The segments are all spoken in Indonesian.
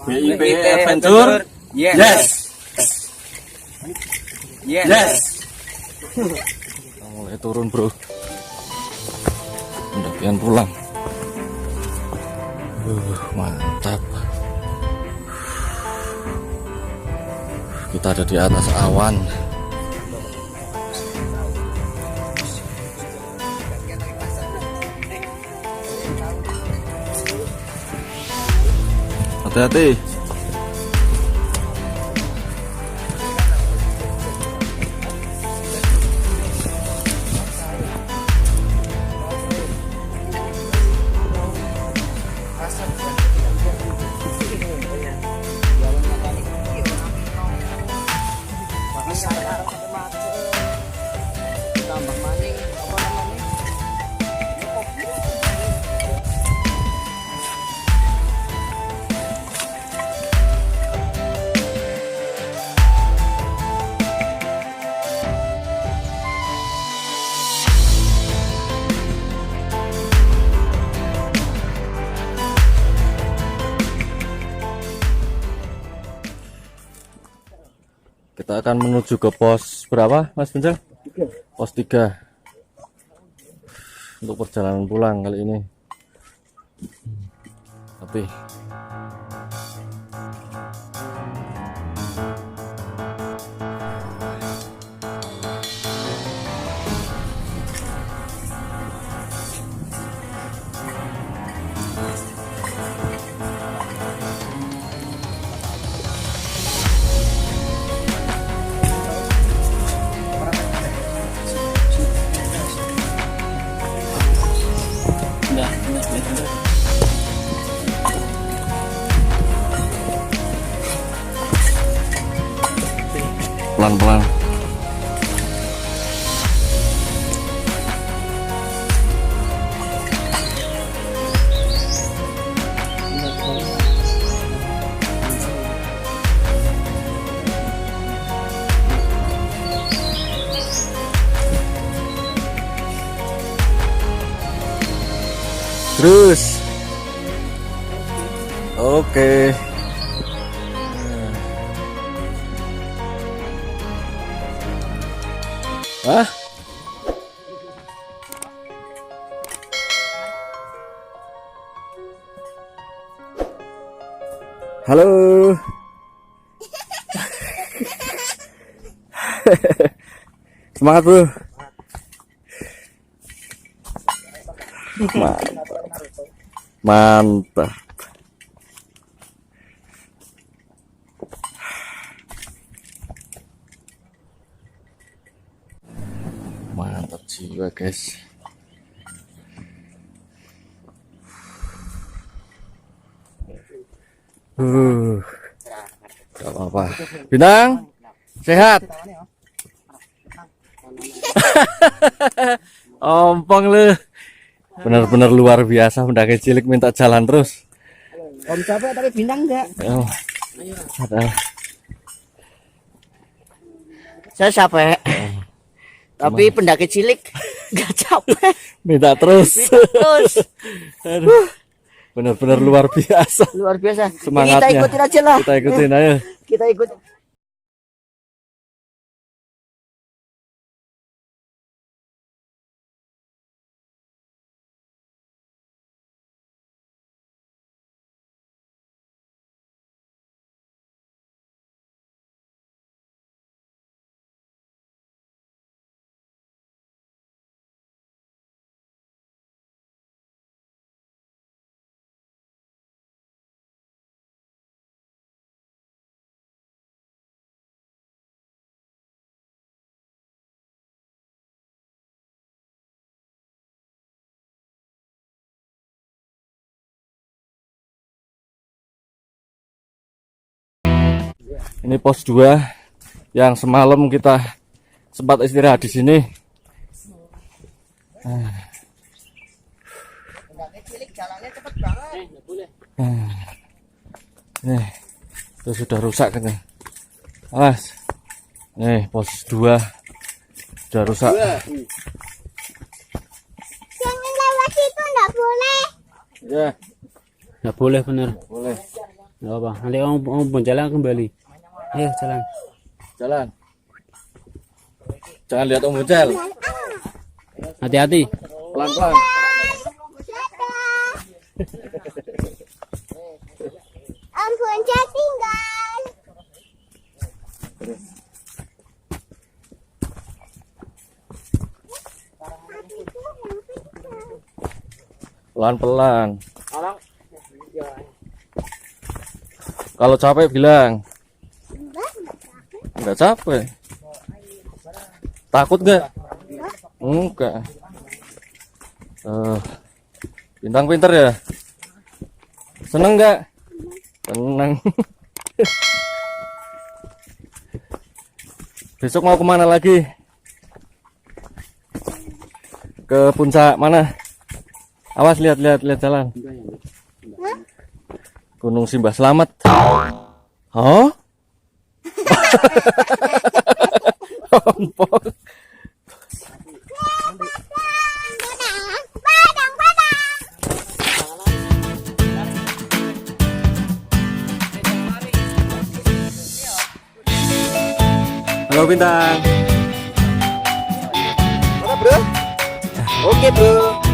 BIP Adventure. Yes. Mulai turun, bro. Pendakian pulang. Mantap. Kita ada di atas awan. Hati-hati. Kita akan menuju ke pos berapa, Mas Benjal? Pos 3 untuk perjalanan pulang kali ini. Tapi pelan-pelan. Terus. Oke. Hah? Halo. Semangat, bro. Mantap. Mantap jiwa, guys. Gak apa-apa. Bintang, sehat. Ompong lu. Benar-benar luar biasa, pendaki cilik minta jalan terus. Om capek tapi Bintang enggak? Oh. Saya capek. Tapi pendaki cilik enggak capek. Minta terus. Terus. Benar-benar luar biasa. Luar biasa. Semangatnya. Kita ikutin aja lah. Kita ikutin ayo. Kita ikut. Ini pos 2 yang semalam kita sempat istirahat di sini. Nih, itu sudah rusak kan? Alas. Nih, pos 2 sudah rusak. Jangan lewat itu, enggak boleh. Ya, Nggak boleh, bener. boleh. Nggak apa. Nanti kamu boncalan kembali. Ayo jalan. Jalan. Jangan lihat Om Buncel. Hati-hati. Pelan-pelan. Om Buncel tinggal. Pelan-pelan. Kalau capek bilang. Enggak capek. Takut nggak? Enggak. Bintang pinter ya. Seneng nggak? Seneng. Besok mau kemana lagi? Ke puncak mana? Awas, lihat jalan. Gunung Simbah Selamat. Oh? Ompong. Halo Bintang. Mana bro? Oke bro.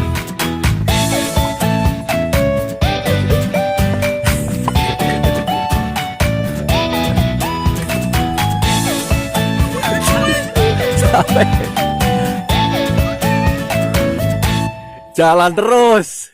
Jalan terus.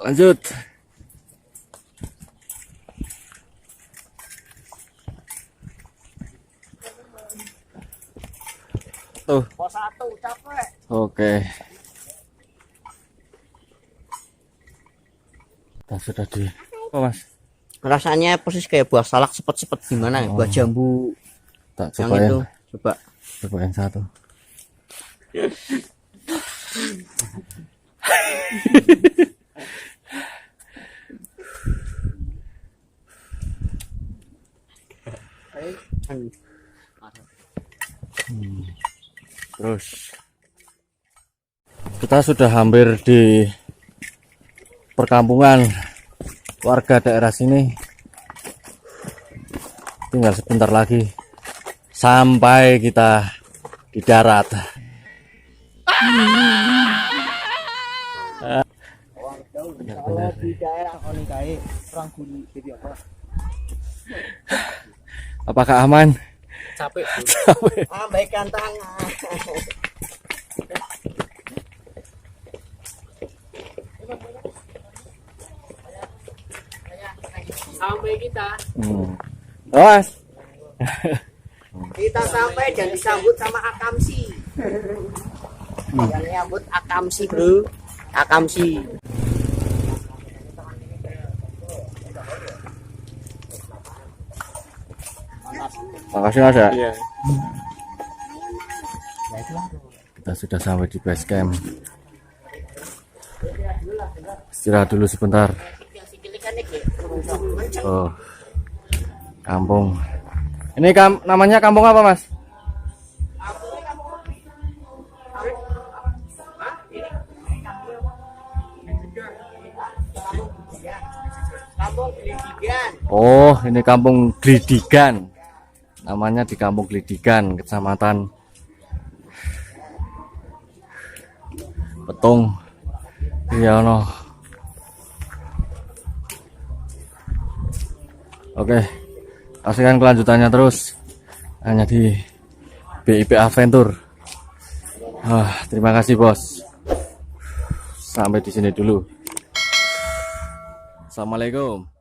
Lanjut. Tuh. Pos 1 capek. Oke. Kita sudah di. Oh Mas. Rasanya persis kayak buah salak sepet-sepet gimana ya? Buah jambu Tak yang coba itu. ya. Coba. Coba yang satu. Terus kita sudah hampir di perkampungan warga daerah sini. Tinggal sebentar lagi sampai kita di darat. Kalau di daerah Oningkai orang guni jadi apa? Apakah aman? Capek. Capek. Ambaikan tangan. Sampai kita. Awas. Kita sampai dan disambut sama Akamsi. Yang nyambut Akamsi bro. Akamsi. Makasih Mas ya. Iya. Kita sudah sampai di base camp. Istirahat dulu sebentar. Oh, kampung. Ini namanya kampung apa Mas? Kampung Glidigan. Oh, ini kampung Glidigan. Namanya di Kampung Glidigan, Kecamatan Petung Riyono. Oke, saksikan kelanjutannya terus hanya di BIP Adventure. Terima kasih bos. Sampai di sini dulu. Assalamualaikum.